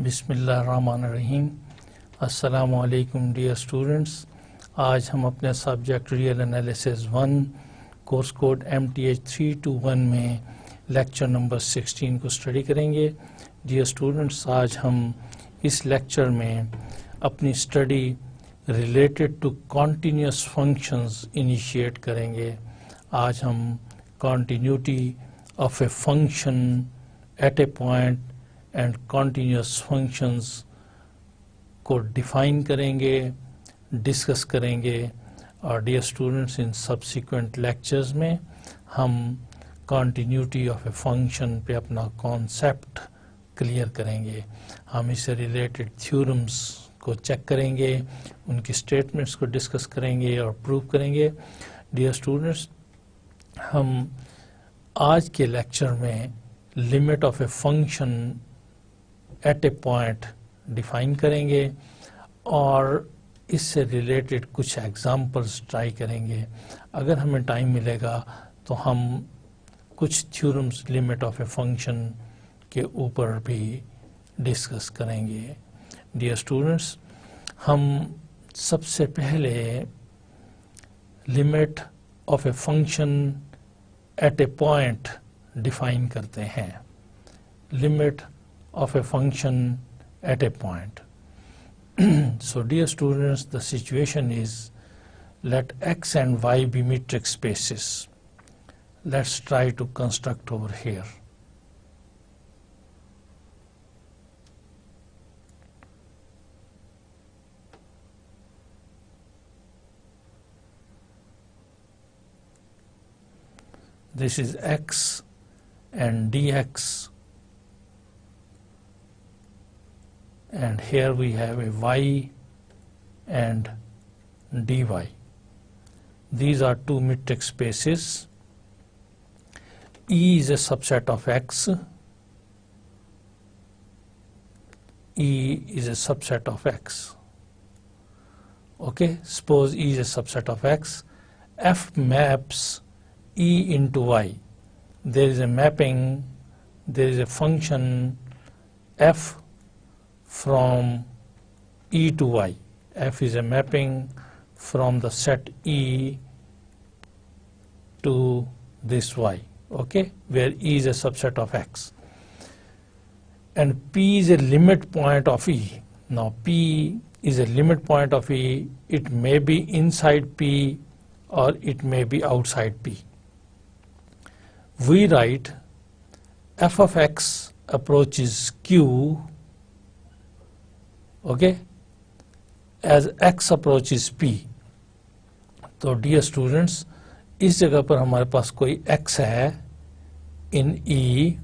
बिस्मिल्लाहिर्रहमानिर्रहीम। अस्सलामु अलैकुम डियर स्टूडेंट्स। आज हम अपने subject real analysis 1 course code MTH 321 में लेक्चर नंबर 16 को स्टडी करेंगे। डियर स्टूडेंट्स, आज हम इस लेक्चर में अपनी study related to continuous functions initiate करेंगे। आज हम continuity of a function at a point and continuous functions को डिफाइन करेंगे, डिस्कस करेंगे। और dear students, in subsequent lectures में हम कॉन्टीन्यूटी ऑफ ए फंक्शन पे अपना कॉन्सेप्ट क्लियर करेंगे। हम इससे रिलेटेड थ्योरम्स को चेक करेंगे, उनकी स्टेटमेंट्स को डिस्कस करेंगे और प्रूव करेंगे। डियर स्टूडेंट्स, हम आज के लेक्चर में limit of a function at a point define करेंगे और इससे रिलेटेड कुछ एग्जांपल्स ट्राई करेंगे। अगर हमें टाइम मिलेगा तो हम कुछ theorems limit of a function के ऊपर भी डिस्कस करेंगे। डियर स्टूडेंट्स, हम सबसे पहले limit of a function at a point define करते हैं। Limit of a function at a point. So dear students, the situation is, let x and y be metric spaces. Let's try to construct over here. This is x and dx, and here we have a y and dy. These are two metric spaces. E is a subset of x. E is a subset of x. Okay, suppose E is a subset of x. F maps E into y. There is a mapping, there is a function f from E to y. F is a mapping from the set E to this y, okay, where E is a subset of x. And P is a limit point of E. Now P is a limit point of E. It may be inside P or it may be outside P. We write f of x approaches Q, okay, as x approaches P. तो dear students, इस जगह पर हमारे पास कोई x है in E,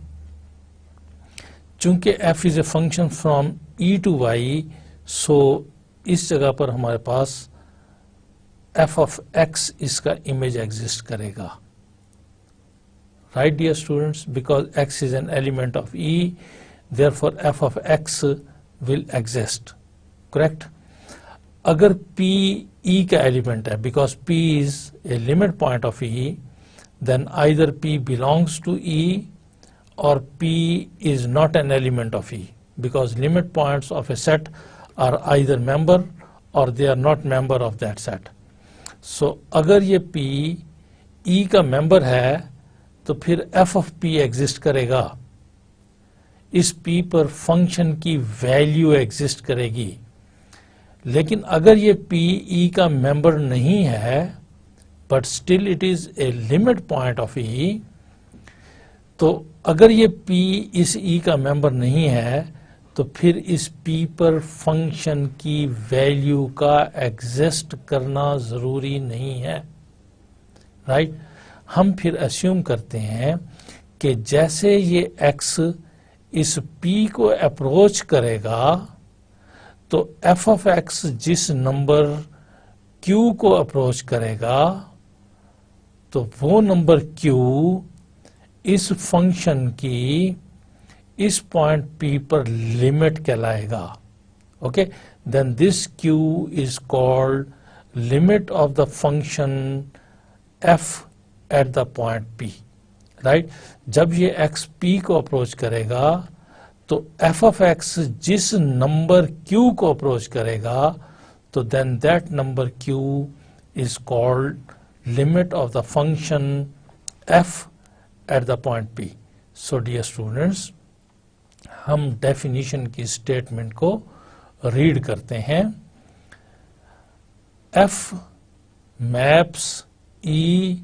चूंकि f is a function from E to y, so इस जगह पर हमारे पास f of x इसका इमेज एग्जिस्ट करेगा। Right dear students, because x is an element of E, therefore f of x will exist, correct? अगर P E का element है, because P is a limit point of E, then either P belongs to E or P is not an element of E, because limit points of a set are either member or they are not member of that set. So अगर ये P E का member है तो फिर f of P exist करेगा। इस P पर function की वैल्यू एग्जिस्ट करेगी। लेकिन अगर ये P E का मेंबर नहीं है, but still it is a limit point of E, तो अगर ये P इस E का मेंबर नहीं है तो फिर इस P पर फंक्शन की वैल्यू का एग्जिस्ट करना जरूरी नहीं है। राइट? हम फिर अस्यूम करते हैं कि जैसे ये x इस P को अप्रोच करेगा तो f of x जिस नंबर Q को अप्रोच करेगा तो वो नंबर Q इस फंक्शन की इस पॉइंट P पर लिमिट कहलाएगा। Okay, then this Q is called limit of the function f at the point P। Right? जब ये x P को अप्रोच करेगा तो एफ ऑफ एक्स जिस नंबर क्यू को अप्रोच करेगा तो then that number Q is called limit of the function f at the point P. So dear students, हम डेफिनेशन की स्टेटमेंट को रीड करते हैं. F maps E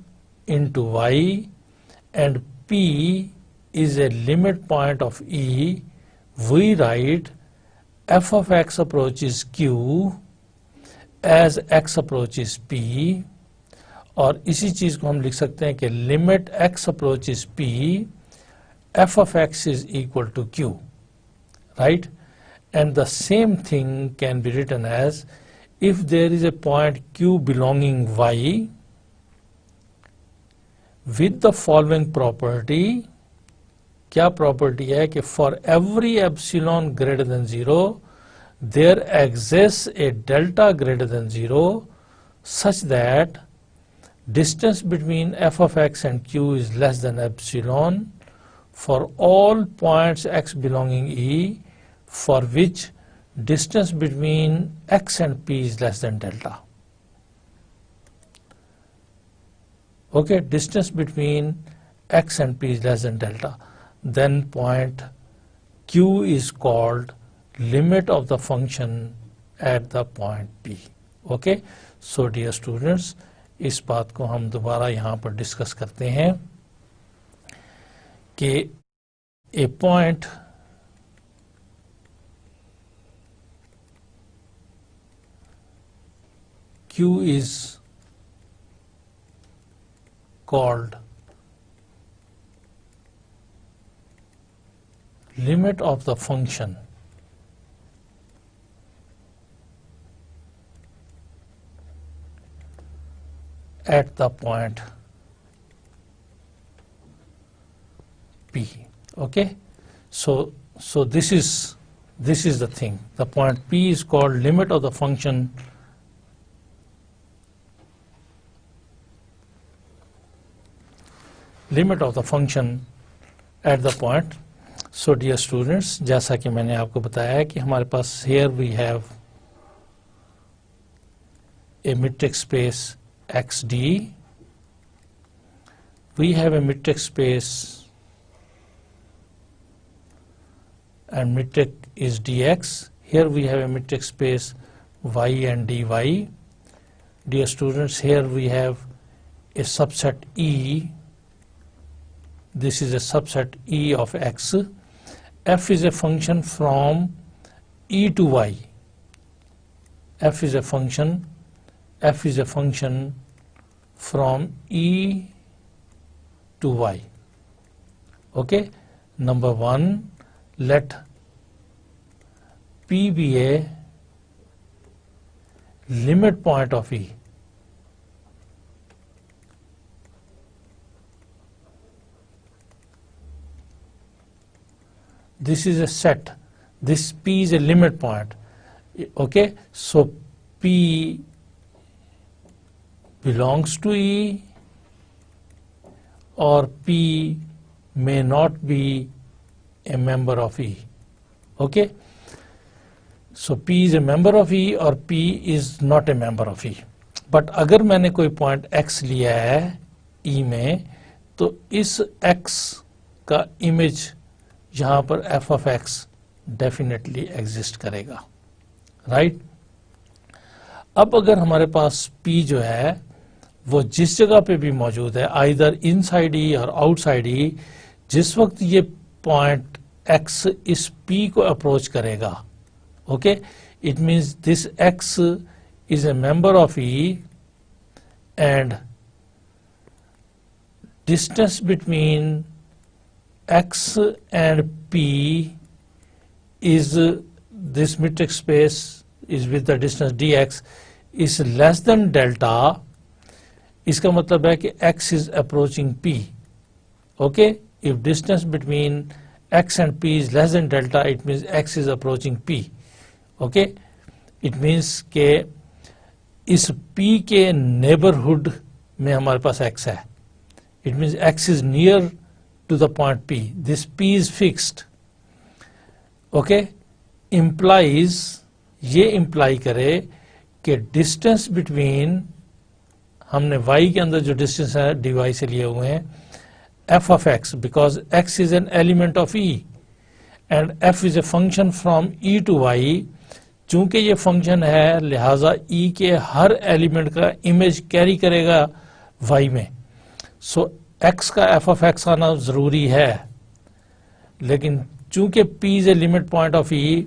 into y and p is a limit point of E, we write f of x approaches q as x approaches p, और इसी चीज को हम लिख सकते हैं कि limit x approaches p f of x is equal to q, right? And the same thing can be written as if there is a point q belonging y with the following property. क्या property है कि for every epsilon greater than 0 there exists a delta greater than 0 such that distance between f of x and q is less than epsilon for all points x belonging E for which distance between x and p is less than delta. Okay, distance between x and p is less than delta. Then point q is called limit of the function at the point p. Okay, so dear students, इस बात को हम दोबारा यहाँ पर discuss करते हैं कि a point q is called limit of the function at the point P. Okay, so this is the thing. The point P is called limit of the function at the point. So dear students, जैसा कि मैंने आपको बताया है कि हमारे पास here we have a metric space XD, we have a metric space and metric is DX. Here we have a metric space Y and DY. Dear students, here we have a subset E. This is a subset E of X. F is a function from E to Y. F is a function from E to Y. Okay, number 1, let P be a limit point of E. This is a set. This P is a limit point. Okay, so P belongs to E or P may not be a member of E. Okay, so P is a member of E or P is not a member of E. But अगर मैंने कोई point X लिया है E में, तो इस X का image यहाँ पर f of x definitely exist करेगा, राइट? अब अगर हमारे पास P जो है वो जिस जगह पे भी मौजूद है, आइदर इनसाइड E और आउटसाइड E, जिस वक्त ये पॉइंट X इस P को अप्रोच करेगा, okay, it means this X is a member of E and distance between X and P is this metric space is with the distance dx is less than delta. इसका मतलब है कि X is approaching P. Okay, if distance between X and P is less than delta, it means X is approaching P. Okay, it means कि इस P के neighborhood में हमारे पास X है. It means X is near to the point P. This P is fixed. Okay, implies, ये imply करे कि distance between, हमने y के अंदर जो डिस्टेंस है dy से लिए हुए हैं, f of x, because x is an element of e and f is a function from e to y, चूंकि ये फंक्शन है लिहाजा e के हर एलिमेंट का इमेज कैरी करेगा y में, सो x का f of x आना जरूरी है। लेकिन चूंकि p is a limit point of e,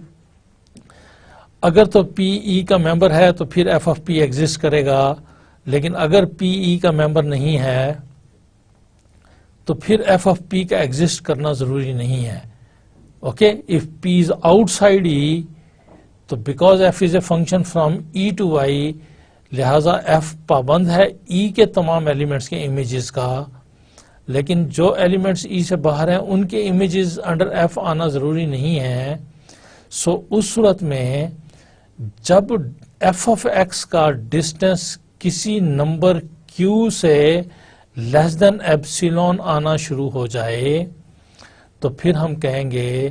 अगर तो p e का मेंबर है तो फिर f of p एग्जिस्ट करेगा, लेकिन अगर p e का मेंबर नहीं है तो फिर f of p का एग्जिस्ट करना जरूरी नहीं है। Okay, if p is outside e, तो because f is a function from e to y, लिहाजा f पाबंद है e के तमाम एलिमेंट्स के इमेजेस का, लेकिन जो एलिमेंट्स e से बाहर हैं उनके इमेजेस अंडर f आना जरूरी नहीं है। सो उस सूरत में जब f of x का डिस्टेंस किसी नंबर q से लेस देन एप्सिलॉन आना शुरू हो जाए तो फिर हम कहेंगे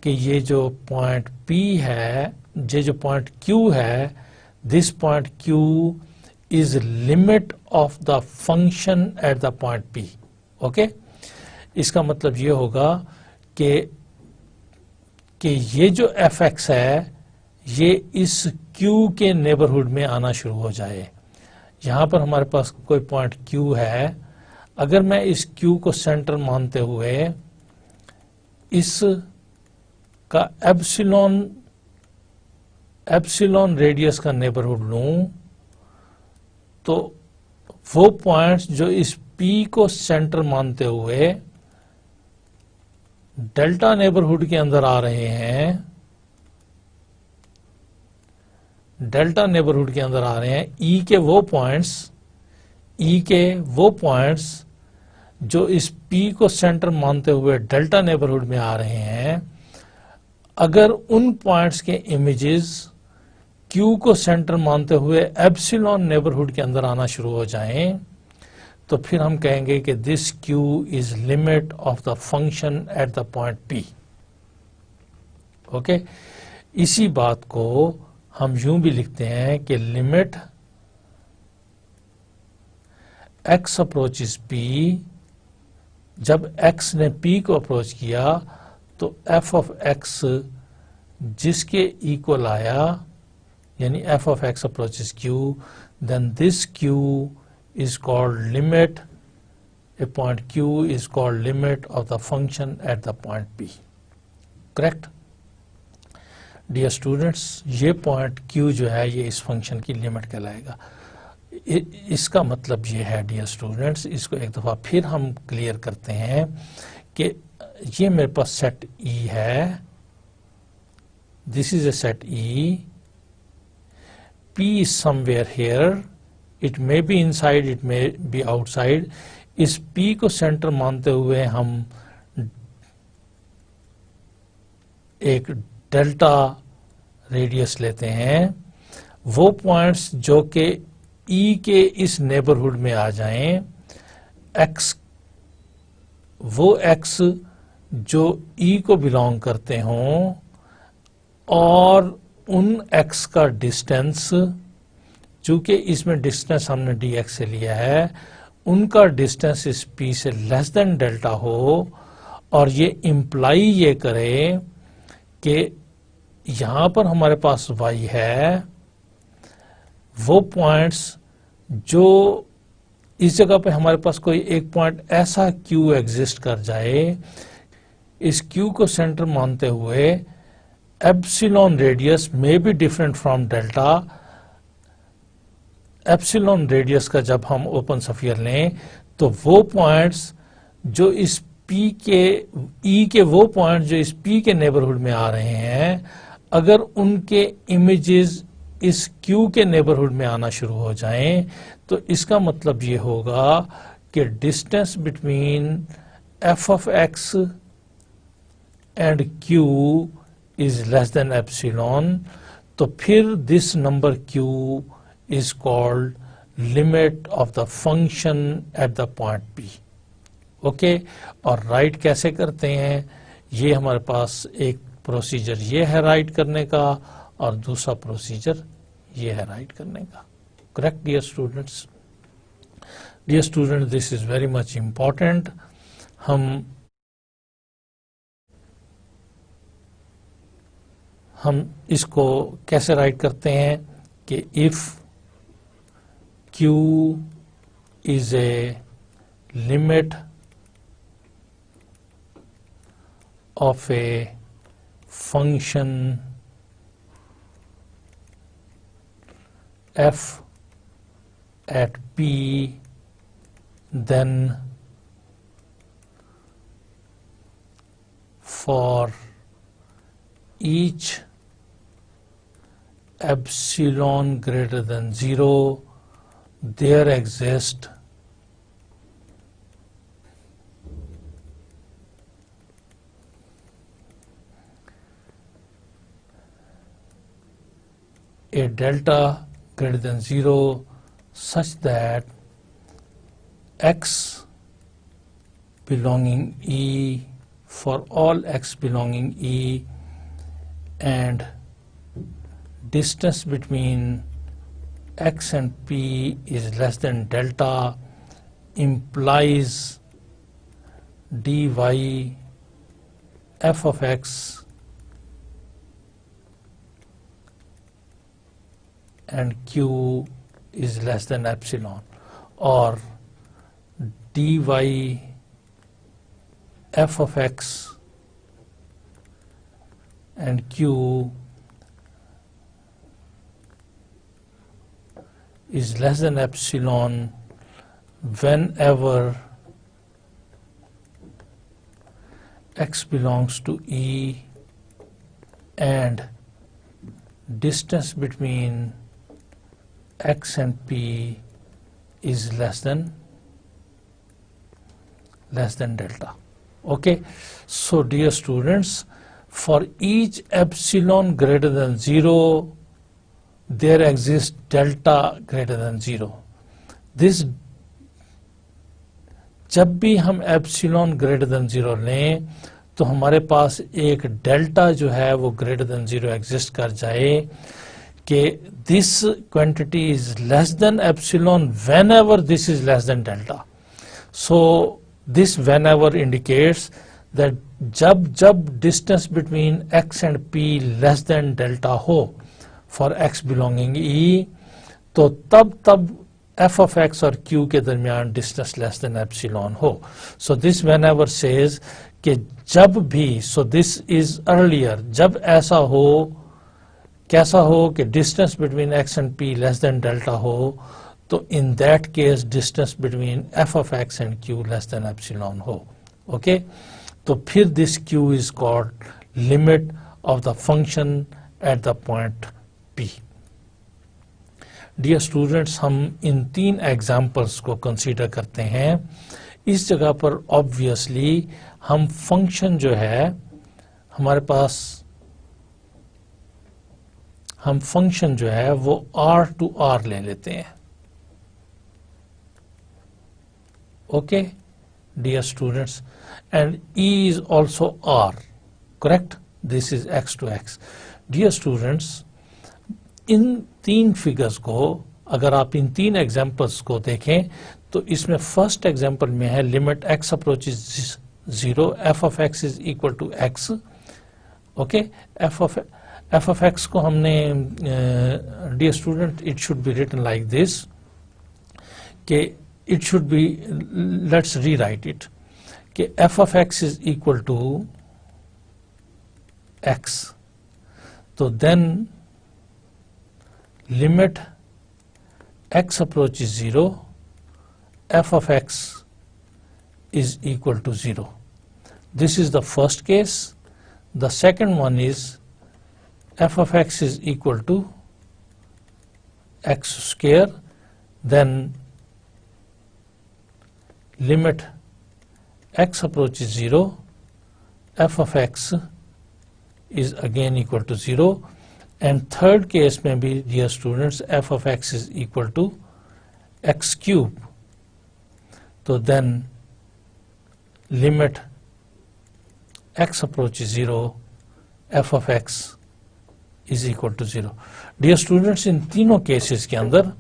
कि ये जो पॉइंट P है, ये जो पॉइंट Q है, this point Q is limit of the function at the point P। Okay, इसका मतलब ये होगा कि ये जो fx है ये इस Q के नेबरहुड में आना शुरू हो जाए। यहाँ पर हमारे पास कोई पॉइंट Q है, अगर मैं इस Q को सेंटर मानते हुए इस का एप्सिलॉन रेडियस का नेबरहुड लूं, तो वो पॉइंट्स जो इस P को सेंटर मानते हुए डेल्टा नेबरहुड के अंदर आ रहे हैं, डेल्टा नेबरहुड के अंदर आ रहे हैं, E के वो पॉइंट्स जो इस P को सेंटर मानते हुए डेल्टा नेबरहुड में आ रहे हैं, अगर उन पॉइंट्स के इमेजेस Q को सेंटर मानते हुए एप्सिलॉन नेबरहुड के अंदर आना शुरू हो जाएं, तो फिर हम कहेंगे कि this Q is limit of the function at the point P। Okay, इसी बात को हम यूं भी लिखते हैं कि लिमिट x अप्रोचेस P, जब x ने P को अप्रोच किया तो f of x जिसके इक्वल आया, यानी f of x approaches Q, then this Q is called limit, a point Q is called limit of the function at the point P। Correct? Dear students, ये point Q जो है ये इस function की limit कहलाएगा। इसका मतलब ये है डियर स्टूडेंट्स, इसको एक दफ़ा फिर हम क्लियर करते हैं कि ये मेरे पास सेट E है, this is a set E, P is somewhere here, it may be inside, it may be outside। इस P को सेंटर मानते हुए हम एक डेल्टा रेडियस लेते हैं, वो पॉइंट्स जो कि E के इस नेबरहुड में आ जाएं, X, वो X जो E को बिलोंग करते हों और उन X का डिस्टेंस, चूंकि इसमें डिस्टेंस हमने dx से लिया है, उनका डिस्टेंस इस P से लेस देन डेल्टा हो, और ये इम्प्लाई ये करे कि यहाँ पर हमारे पास y है, वो पॉइंट्स जो इस जगह पे हमारे पास कोई एक पॉइंट ऐसा Q एग्जिस्ट कर जाए, इस Q को सेंटर मानते हुए epsilon radius may be different from delta, epsilon radius का जब हम ओपन स्फीयर लें तो वो पॉइंट्स जो इस P के E के वो पॉइंट जो इस P के नेबरहुड में आ रहे हैं, अगर उनके इमेजेस इस Q के नेबरहुड में आना शुरू हो जाएं, तो इसका मतलब ये होगा कि distance between f of x and Q is less than epsilon, तो फिर this number Q is called limit of the function at the point P। Okay, और राइट कैसे करते हैं, ये हमारे पास एक प्रोसीजर ये है राइट करने का और दूसरा प्रोसीजर ये है राइट करने का। Correct dear students? Dear student, this is very much important. हम इसको कैसे राइट करते हैं कि if Q is a limit of a function f at P, then for each epsilon greater than 0 there exists a delta greater than 0 such that x belonging E, for all x belonging E, and distance between x and P is less than delta, implies dy f of x and Q is less than epsilon, or dy f of x and Q is less than epsilon whenever x belongs to E and distance between x and P is less than delta. Okay, so dear students, for each epsilon greater than 0 there exists delta greater than 0. This जब भी हम epsilon greater than 0 लें तो हमारे पास एक delta जो है वो ग्रेटर देन 0 एग्जिस्ट कर जाए कि this quantity is less than epsilon whenever this is less than delta. So this whenever indicates that जब distance between x and p less than delta हो for x belonging E, तो तब f of x और q के दरमियान distance less than epsilon हो. सो this when ever says कि जब भी, सो दिस इज अर्लियर, जब ऐसा हो, कैसा हो कि distance between x and p less than delta हो, तो in that case distance between f of x and q less than epsilon हो. ओके, तो फिर this q is called limit of the function at the point p. Dear students, हम इन 3 examples को consider करते हैं. इस जगह पर ऑब्वियसली हम फंक्शन जो है हमारे पास, हम फंक्शन जो है वो r to r ले लेते हैं. Okay dear students, and e is also r, correct? This is x to x. Dear students, इन 3 फिगर्स को अगर आप इन 3 एग्जाम्पल्स को देखें तो इसमें फर्स्ट एग्जाम्पल में है limit x approaches 0 f of x is equal to x. Okay, f of x को हमने, dear student, it should be written like this कि it should be, let's rewrite it कि f of x is equal to x. तो then limit x approaches 0, f of x is equal to 0. This is the first case. The second one is f of x is equal to x square, then limit x approaches 0, f of x is again equal to 0. And third case में भी, dear students, f of x is equal to x cube. तो then limit x approaches 0, f of x is equal to 0। Dear students, इन तीनों cases के अंदर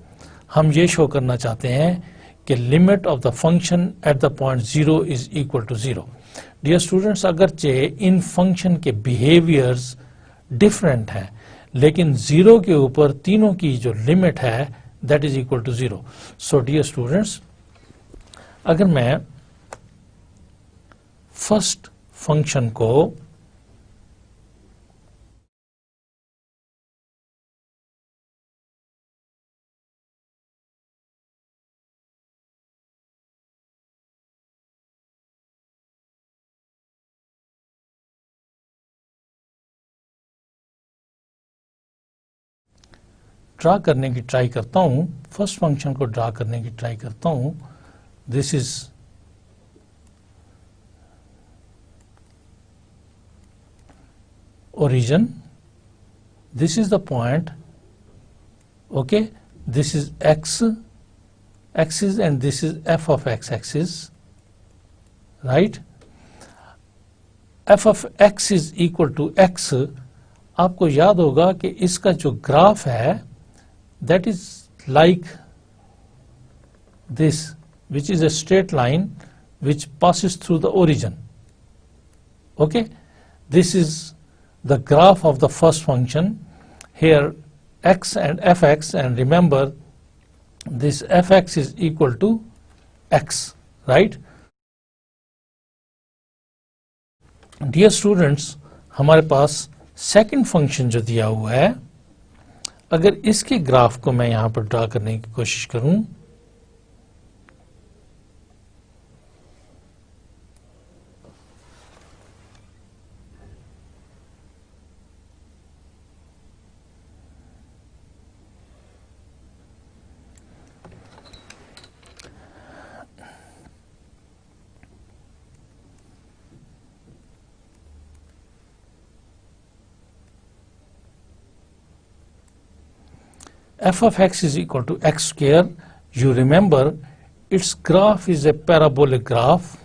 हम ये show करना चाहते हैं कि limit of the function at the point 0 is equal to 0। Dear students, अगरचे इन फंक्शन के बिहेवियर्स डिफरेंट हैं, लेकिन 0 के ऊपर तीनों की जो लिमिट है that is equal to 0। So dear students, अगर मैं फर्स्ट फंक्शन को ड्रा करने की ट्राई करता हूं, फर्स्ट फंक्शन को ड्रा करने की ट्राई करता हूं, this is origin, this is the point, okay, this is x axis and this is f of x axis, right? f of x is equal to x। आपको याद होगा कि इसका जो ग्राफ है that is like this, which is a straight line which passes through the origin, okay? This is the graph of the first function, here x and fx, and remember this fx is equal to x, right? Dear students, हमारे पास second function जो दिया हुआ है, अगर इसके graph को मैं यहां पर ड्रा करने की कोशिश करूं, f of x is equal to x square. You remember its graph is a parabolic graph,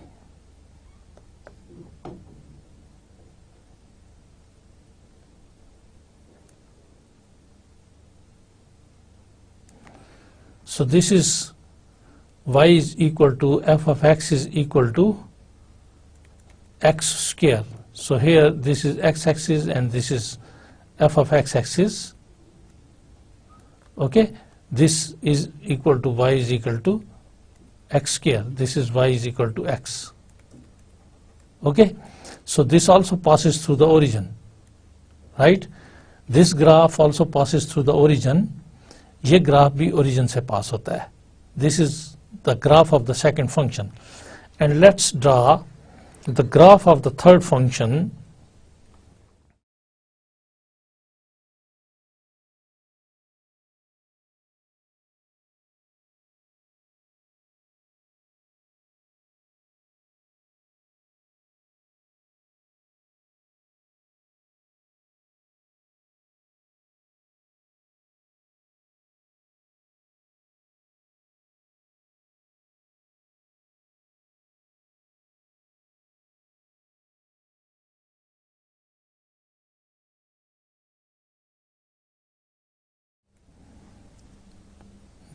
so this is y is equal to f of x is equal to x square. So here this is x axis and this is f of x axis, okay, this is equal to y is equal to x square, this is y is equal to x, okay? So this also passes through the origin, right? This graph also passes through the origin, ये graph भी origin से पास होता है। This is the graph of the second function, and let's draw the graph of the third function.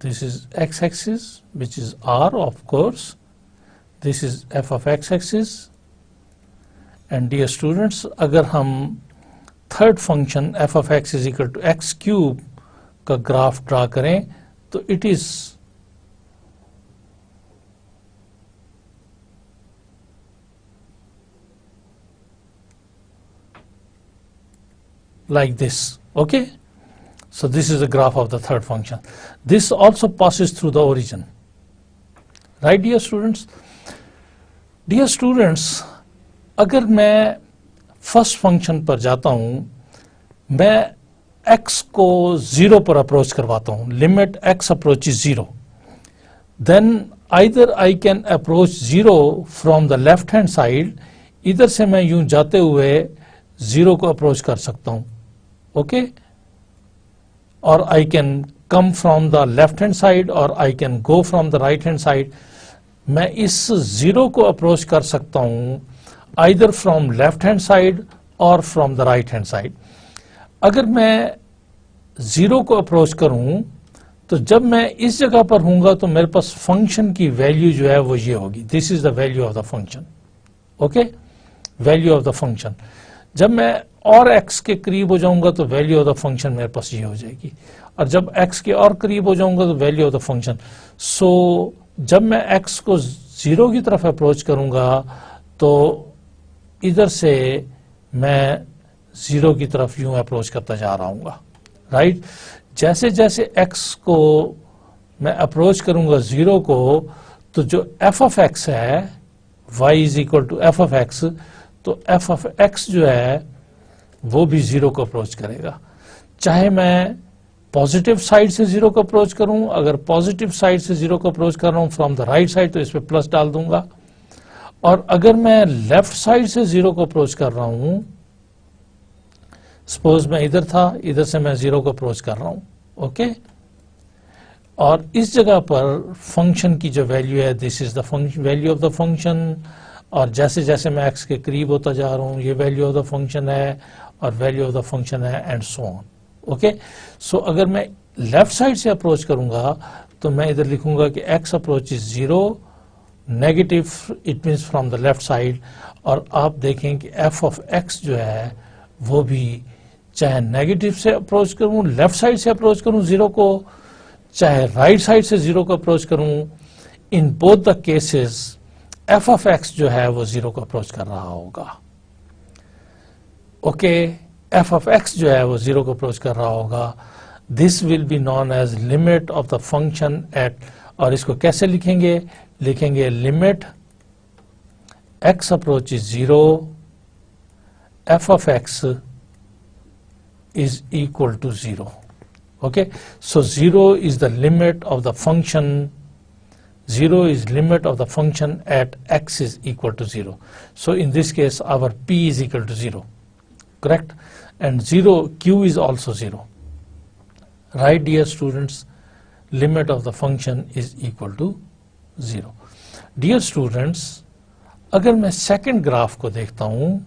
This is x-axis, which is r, of course. This is f of x-axis. And dear students, अगर हम third function f of x is equal to x cube का graph draw करें, तो it is like this, okay? So this is the graph of the third function. This also passes through the origin, right dear students? Dear students, अगर मैं first function पर जाता हूं, मैं x को 0 पर अप्रोच करवाता हूं, limit x approaches 0, then either I can approach 0 from the left hand side, इधर से मैं यूं जाते हुए 0 को अप्रोच कर सकता हूं, okay? Or I can come from the left hand side or I can go from the right hand side. मैं इस 0 को अप्रोच कर सकता हूं either from left hand side और from the right hand side. अगर मैं 0 को अप्रोच करूं तो जब मैं इस जगह पर हूंगा तो मेरे पास फंक्शन की वैल्यू जो है वो ये होगी, this is the value of the function. Okay, value of the function. जब मैं और x के करीब हो जाऊंगा तो वैल्यू ऑफ द फंक्शन मेरे पास ये हो जाएगी, और जब x के और करीब हो जाऊंगा तो वैल्यू ऑफ द फंक्शन। सो जब मैं x को 0 की तरफ अप्रोच करूंगा तो इधर से मैं 0 की तरफ यूं अप्रोच करता जा रहा हूँ, राइट। जैसे जैसे x को मैं अप्रोच करूंगा 0 को, तो जो f ऑफ x है y is equal to f of x, तो f ऑफ x जो है वो भी 0 को अप्रोच करेगा। चाहे मैं पॉजिटिव साइड से 0 को अप्रोच करूं, अगर पॉजिटिव साइड से 0 को अप्रोच कर रहा हूं फ्रॉम द राइट साइड तो इस पे प्लस डाल दूंगा, और अगर मैं लेफ्ट साइड से 0 को अप्रोच कर रहा हूं, सपोज मैं इधर था, इधर से मैं 0 को अप्रोच कर रहा हूं, ओके, और इस जगह पर फंक्शन की जो वैल्यू है this is the value of the function, और जैसे जैसे मैं x के करीब होता जा रहा हूं ये वैल्यू ऑफ द फंक्शन है और वैल्यू ऑफ द फंक्शन है, एंड सो ऑन। ओके, सो अगर मैं लेफ्ट साइड से अप्रोच करूंगा तो मैं इधर लिखूंगा कि x approach is 0 negative, it means from the left side, और आप देखें कि f ऑफ x जो है वो भी चाहे नेगेटिव से अप्रोच करूं, लेफ्ट साइड से अप्रोच करूं 0 को, चाहे राइट साइड से 0 को अप्रोच करूं, in both the cases f of x जो है वो 0 को अप्रोच कर रहा होगा। ओके, f ऑफ x जो है वो 0 को अप्रोच कर रहा होगा। This will be known age limit of the function eight, और इसको कैसे लिखेंगे, लिखेंगे limit x approach is 0, f of x is equal to 0. Okay, so 0 is the limit of the function, 0 is limit of the function at x is equal to 0. So in this case our p is equal to 0, correct, and 0 q is also 0, right dear students, limit of the function is equal to 0. Dear students, अगर मैं second graph को देखता हूं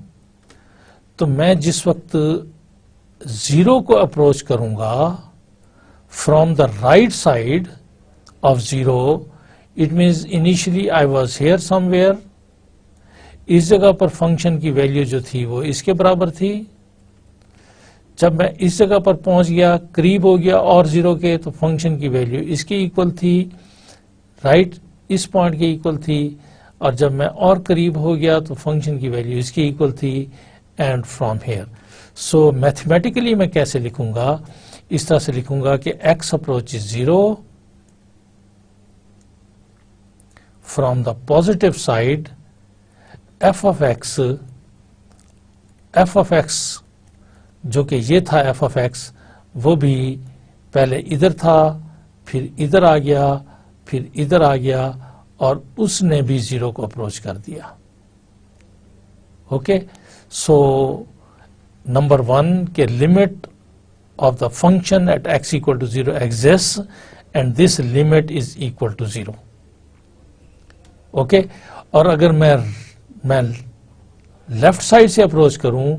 तो मैं जिस वक्त 0 को अप्रोच करूंगा from the right side of 0, it means initially I was here somewhere, इस जगह पर फंक्शन की वैल्यू जो थी वो इसके बराबर थी। जब मैं इस जगह पर पहुंच गया, करीब हो गया और 0 के, तो फंक्शन की वैल्यू इसके इक्वल थी, राइट, इस पॉइंट के इक्वल थी, और जब मैं और करीब हो गया तो फंक्शन की वैल्यू इसके इक्वल थी, and from here. So mathematically मैं कैसे लिखूंगा, इस तरह से लिखूंगा कि x approach is 0 from the positive side, f of x जो कि ये था f ऑफ x, वो भी पहले इधर था, फिर इधर आ गया, फिर इधर आ गया, और उसने भी 0 को अप्रोच कर दिया। ओके, सो नंबर 1 के limit of the function at x equal to 0 exists, and this limit is equal to 0. Okay, और अगर मैं लेफ्ट साइड से अप्रोच करूं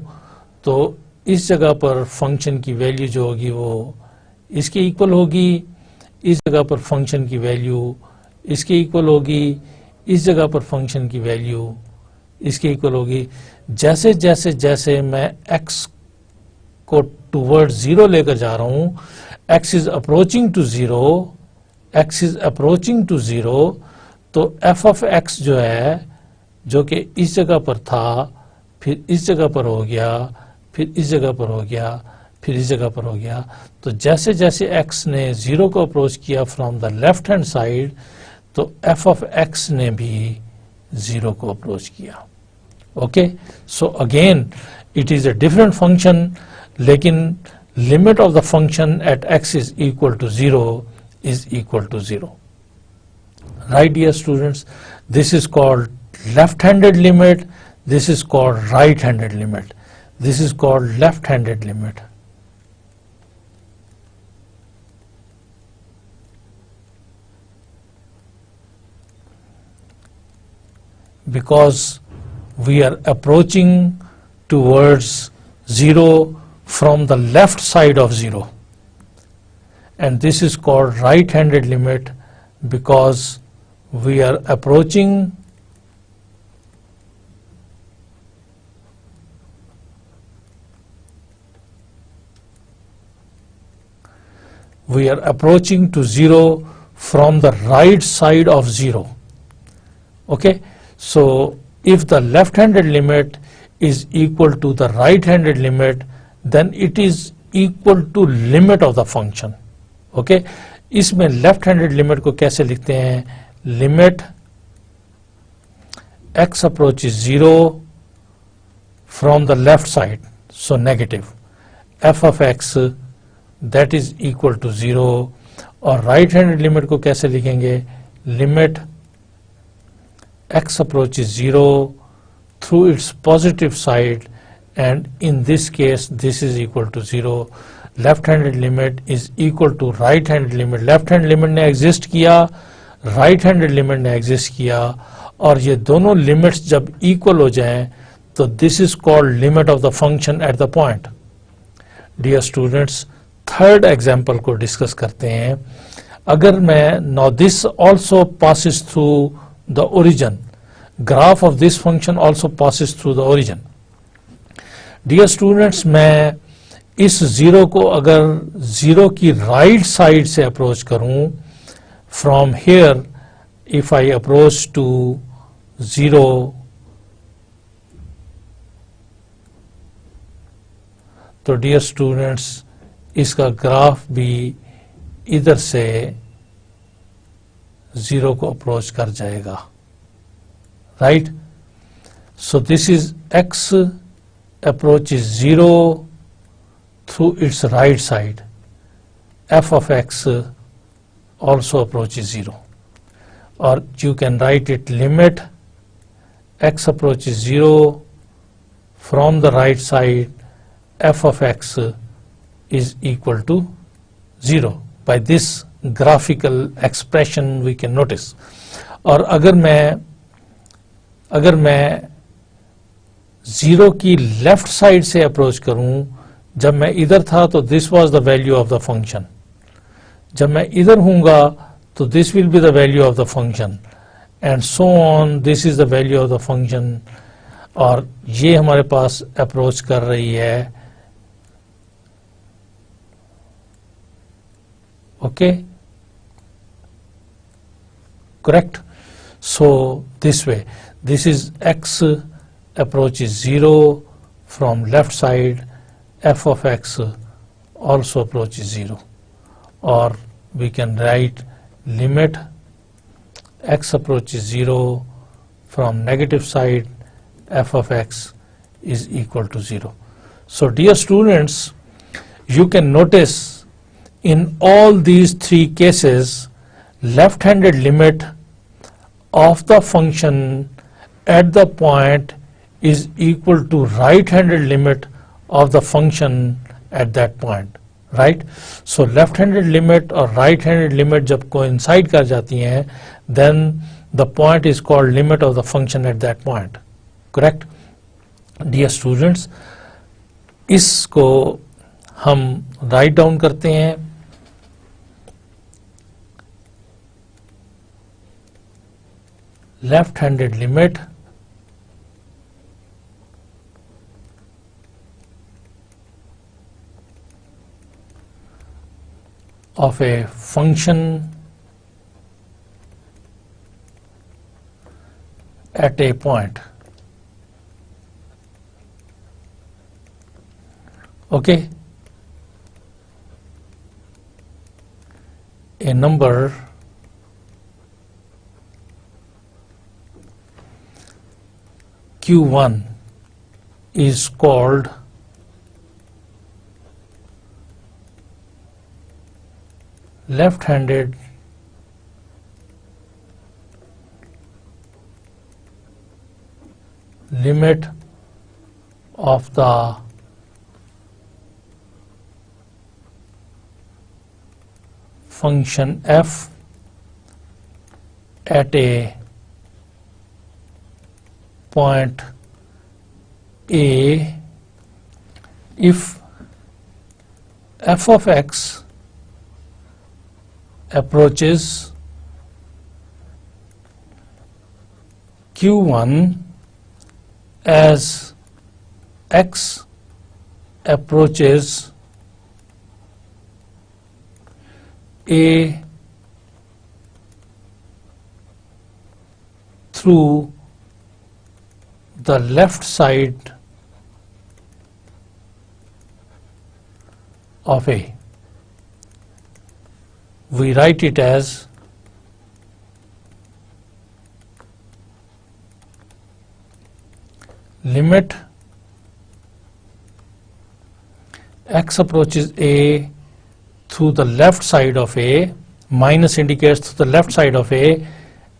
तो इस जगह पर फंक्शन की वैल्यू जो होगी वो इसके इक्वल होगी, इस जगह पर फंक्शन की वैल्यू इसके इक्वल होगी, इस जगह पर फंक्शन की वैल्यू इसके इक्वल होगी। जैसे जैसे जैसे मैं x को टूवर्ड 0 लेकर जा रहा हूं, x is approaching to 0, x is approaching to 0, तो f ऑफ x जो है, जो कि इस जगह पर था, फिर इस जगह पर हो गया, फिर इस जगह पर हो गया, फिर इस जगह पर हो गया, तो जैसे जैसे x ने 0 को अप्रोच किया from the left hand side, तो f ऑफ x ने भी 0 को अप्रोच किया। Okay, so again it is a different function, लेकिन limit of the function at x is equal to 0 is equal to 0, right dear students, this is called left handed limit, this is called right handed limit, this is called left handed limit. Because we are approaching towards 0 from the left side of 0, and this is called right-handed limit because we are approaching to 0 from the right side of 0. Okay, so if the left-handed limit is equal to the right-handed limit, then it is equal to limit of the function. Okay, इसमें left-handed limit को कैसे लिखते हैं? Limit x approaches 0 from the left side, so negative, f of x that is equal to 0. और right-handed limit को कैसे लिखेंगे? Limit x approaches 0 through its positive side, and in this case this is equal to 0. Left-handed limit is equal to right-handed limit. Left-hand limit ने exist किया, right-handed limit ने exist किया, और ये दोनों limits जब equal हो जाएं तो this is called limit of the function at the point. Dear students, third example को discuss करते हैं. अगर मैं now this also passes through the origin. Graph of this function also passes through the origin. Dear students, मैं इस 0 को अगर 0 की राइट साइड से अप्रोच करूं, from here if I approach to 0, तो डियर स्टूडेंट्स इसका ग्राफ भी इधर से 0 को अप्रोच कर जाएगा, right? So this is x approaches 0 through its right side. F of x also approaches 0, or you can write it limit x approaches 0 from the right side, f of x is equal to 0. By this graphical expression we can notice. और अगर मैं 0 की left side से approach करूं, जब मैं इधर था तो this was the value of the function, जब मैं इधर हूंगा तो this will be the value of the function, and so on, this is the value of the function. और ये हमारे पास अप्रोच कर रही है, okay, correct? So this way, this is x approaches 0 from left side, f of x also approaches 0, or we can write limit x approaches 0 from negative side, f of x is equal to 0. So dear students, you can notice in all these three cases left-handed limit of the function at the point is equal to right-handed limit of the function at that point, right? So left-handed limit or right-handed limit जब coincide कर जाती हैं, then the point is called limit of the function at that point, correct? Dear students, इसको हम write down करते हैं. Left-handed limit of a function at a point. Okay, a number Q1 is called left-handed limit of the function f at a point A if f of x approaches q1 as x approaches a through the left side of A. We write it as limit x approaches A through the left side of A, minus indicates to the left side of A,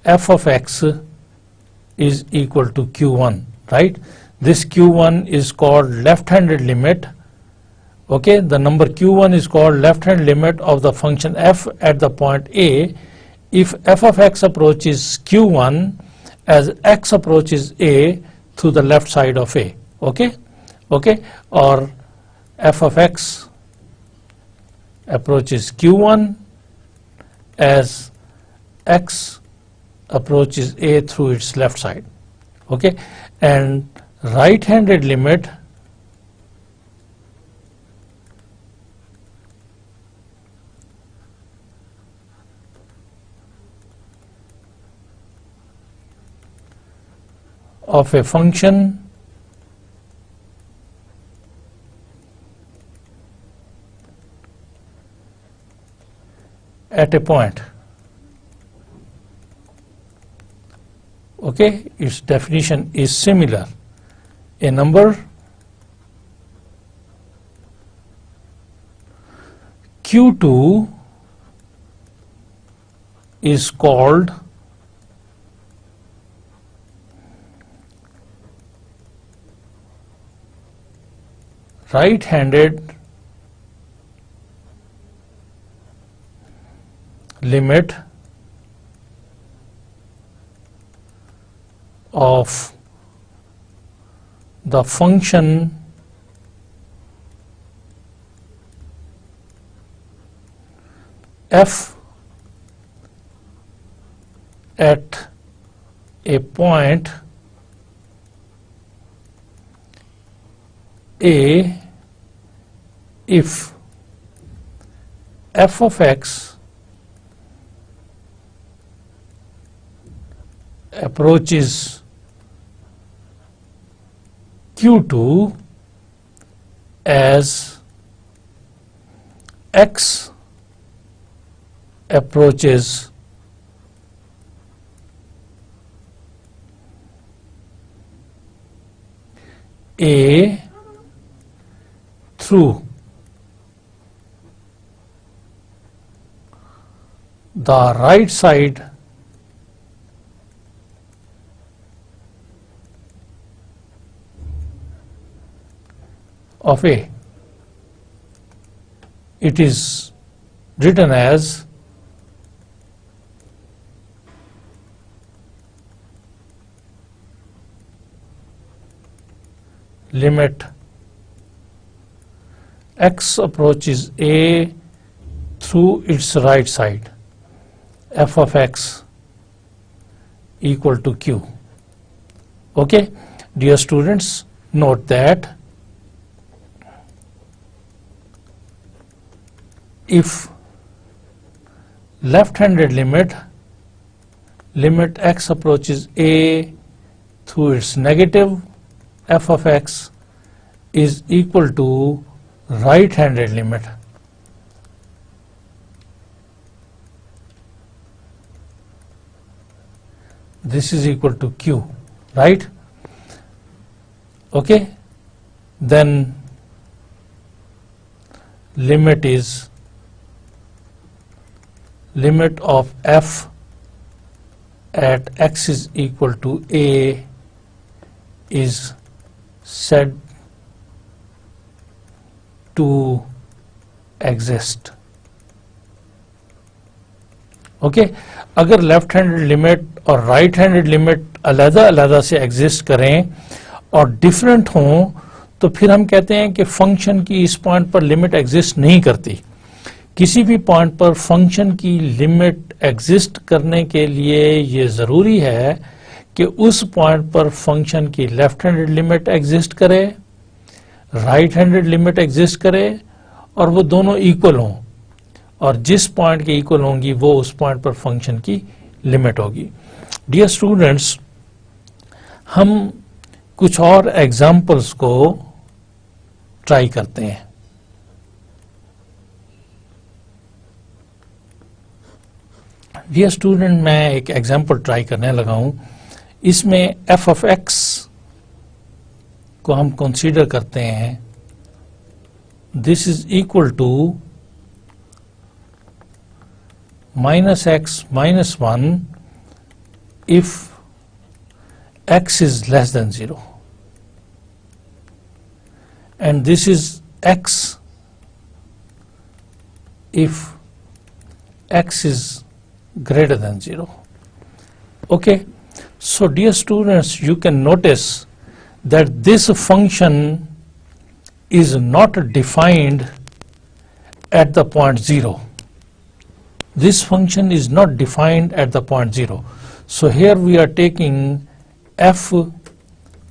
f of x is equal to q1, right? This q1 is called left-handed limit. Okay, the number q1 is called left-hand limit of the function f at the point A if f of x approaches q1 as x approaches A through the left side of A. Okay, or f of x approaches q1 as x approaches A through its left side. Okay, and right-handed limit of a function at a point. Okay, its definition is similar. A number q2 is called right-handed limit of the function f at a point A if f of x approaches q2 as x approaches A through the right side of A. It is written as limit x approaches A through its right side, f of x equal to q. Okay, dear students, note that if left-handed limit x approaches A through its negative, f of x is equal to right-handed limit this is equal to q, right? Okay, then limit is limit of f at x is equal to A is said to exist. Okay, अगर left handed limit और right handed limit अलग-अलग से exist करें और different हों तो फिर हम कहते हैं कि फंक्शन की इस पॉइंट पर लिमिट एग्जिस्ट नहीं करती। किसी भी पॉइंट पर फंक्शन की लिमिट एग्जिस्ट करने के लिए ये जरूरी है कि उस पॉइंट पर फंक्शन की लेफ्ट हैंडेड लिमिट एग्जिस्ट करे, राइट हैंडेड लिमिट एग्जिस्ट करे और वो दोनों इक्वल हों, और जिस पॉइंट के इक्वल होंगी वो उस पॉइंट पर फंक्शन की लिमिट होगी। डियर स्टूडेंट्स, हम कुछ और एग्जाम्पल्स को ट्राई करते हैं। डियर स्टूडेंट, मैं एक एग्जाम्पल ट्राई करने लगा हूं। इसमें f ऑफ x को हम कंसीडर करते हैं, this is equal to -x - 1 if x is less than 0, and this is x if x is greater than 0. Okay, so dear students, you can notice that this function is not defined at the point 0. This function is not defined at the point 0. So here we are taking f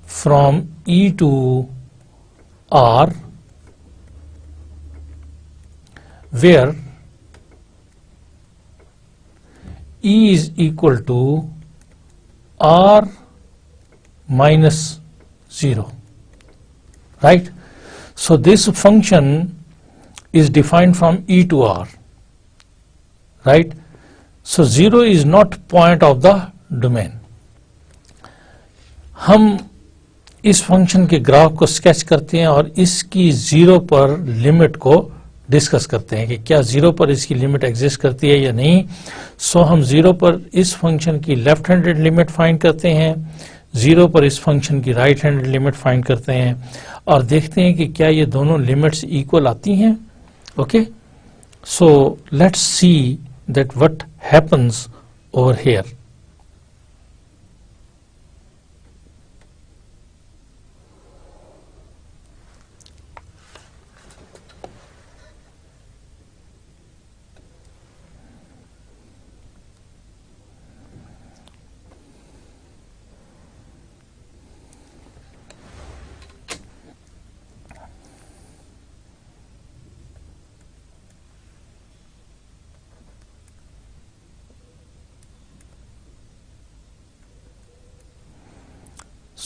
from e to r, where e is equal to r minus 0, right? So this function is defined from e to r, right? So 0 is not point of the domain. हम इस function के graph को sketch करते हैं और इसकी 0 पर limit को डिस्कस करते हैं कि क्या 0 पर इसकी लिमिट एग्जिस्ट करती है या नहीं। सो हम 0 पर इस फंक्शन की लेफ्ट हैंडेड लिमिट फाइंड करते हैं, 0 पर इस फंक्शन की राइट हैंडेड लिमिट फाइंड करते हैं और देखते हैं कि क्या ये दोनों लिमिट्स इक्वल आती हैं। Okay, so let's see that what happens over here.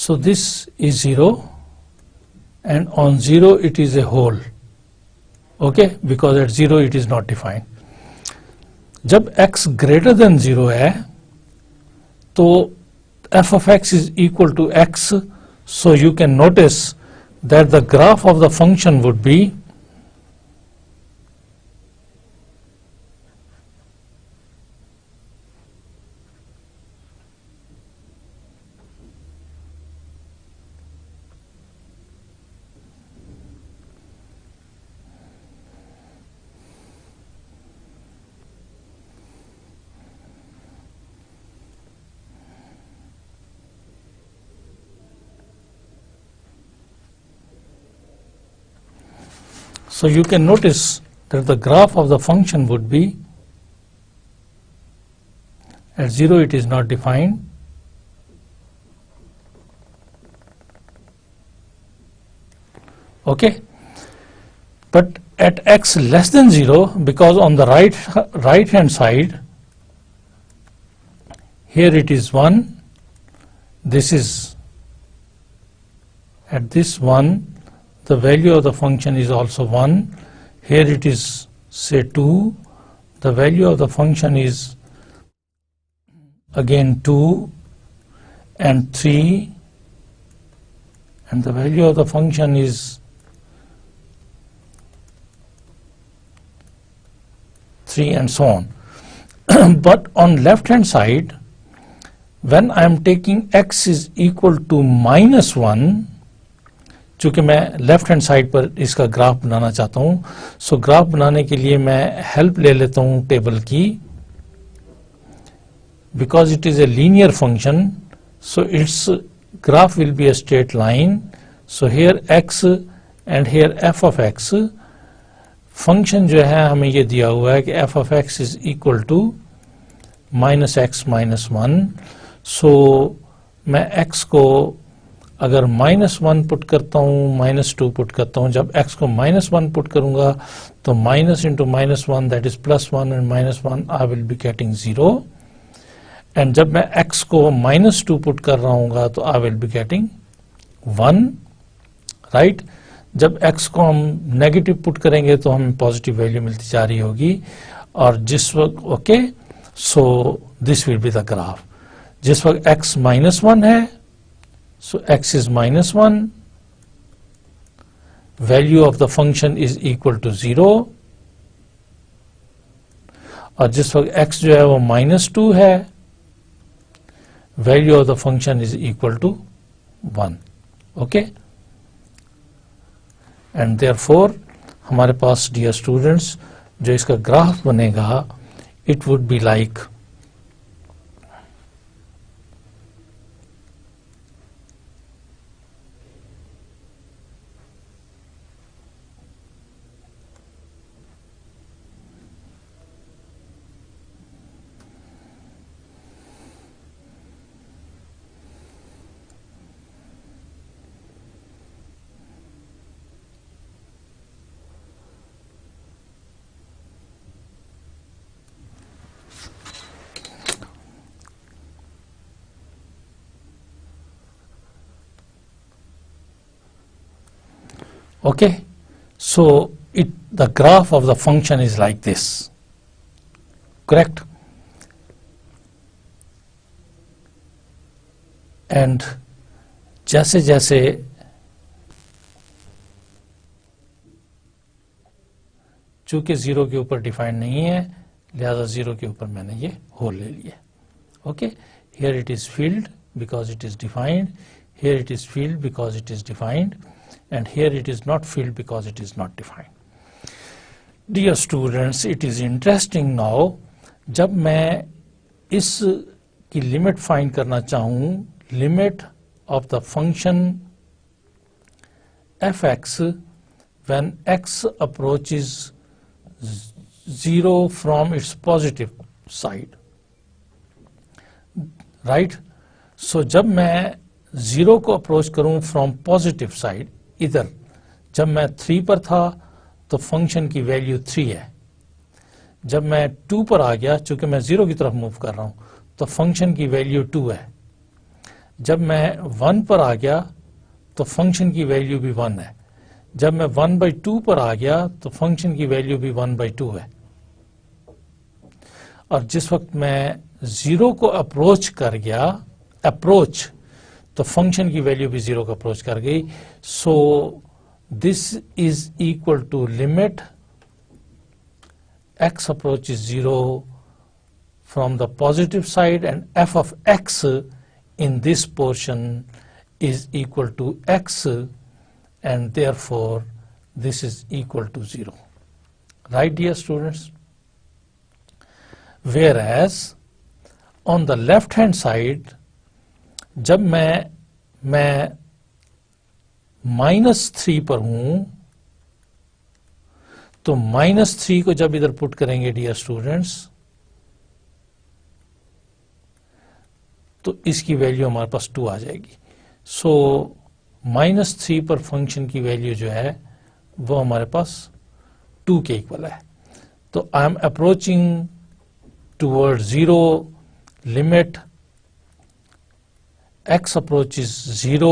So this is 0 and on 0 it is a whole, okay, because at 0 it is not defined. जब x greater than 0 है तो f of x is equal to x, so you can notice that the graph of the function would be so you can notice that the graph of the function would be at 0 it is not defined, okay, but at x less than 0, because on the right hand side here it is 1, this is at this 1 the value of the function is also 1, here it is say 2, the value of the function is again 2 and 3, and the value of the function is 3 and so on. But on left hand side, when I am taking x is equal to -1, चूंकि मैं left hand side पर इसका graph बनाना चाहता हूं, सो graph बनाने के लिए मैं हेल्प ले लेता हूं टेबल की, because it is a linear function, so its graph will be a straight line, so here x and here f of x, function जो है हमें ये दिया हुआ है कि f of x is equal to -x-1। So मैं x को अगर -1 पुट करता हूँ, -2 पुट करता हूँ, जब x को -1 पुट करूंगा तो minus into -1 that is +1 and -1 I will be getting 0, and जब मैं x को -2 पुट कर रहा हूँ तो I will be getting 1, right. जब x को हम नेगेटिव पुट करेंगे तो हमें पॉजिटिव वैल्यू मिलती जा रही होगी, और जिस वक्त okay, so this will be the graph. जिस वक्त x -1 है, so x is -1, value of the function is equal to 0, और जिस वक्त x जो है वो -2 है, value of the function is equal to 1, okay, and therefore हमारे पास dear students जो इसका ग्राफ बनेगा, it would be like okay, so the graph of the function is like this, correct, and जैसे जैसे चूंकि 0 के ऊपर डिफाइंड नहीं है, लिहाजा 0 के ऊपर मैंने ये होल ले लिया, okay. Here it is field because it is defined, here it is field because it is defined, and here it is not filled because it is not defined. Dear students, it is interesting now, जब मैं इस की limit find करना चाहूँ, limit of the function fx when x approaches 0 from its positive side, right? So जब मैं 0 को approach करूँ फ्रॉम पॉजिटिव साइड, इधर जब मैं 3 पर था तो फंक्शन की वैल्यू 3 है, जब मैं 2 पर आ गया, चूंकि मैं 0 की तरफ मूव कर रहा हूं, तो फंक्शन की वैल्यू 2 है, जब मैं 1 पर आ गया तो फंक्शन की वैल्यू भी 1 है, जब मैं 1/2 पर आ गया तो फंक्शन की वैल्यू भी 1/2 है, और जिस वक्त मैं 0 को अप्रोच कर गया, अप्रोच, तो फंक्शन की वैल्यू भी 0 को अप्रोच कर गई। So this is equal to limit x approaches 0 from the positive side, and f of x in this portion is equal to x, and therefore this is equal to 0, right dear students? Whereas on the left hand side, जब मैं -3 पर हूं, तो -3 को जब इधर put करेंगे dear students, तो इसकी वैल्यू हमारे पास 2 आ जाएगी। सो -3 पर फंक्शन की वैल्यू जो है वो हमारे पास 2 के इक्वल है। तो I am approaching toward 0, limit x approaches 0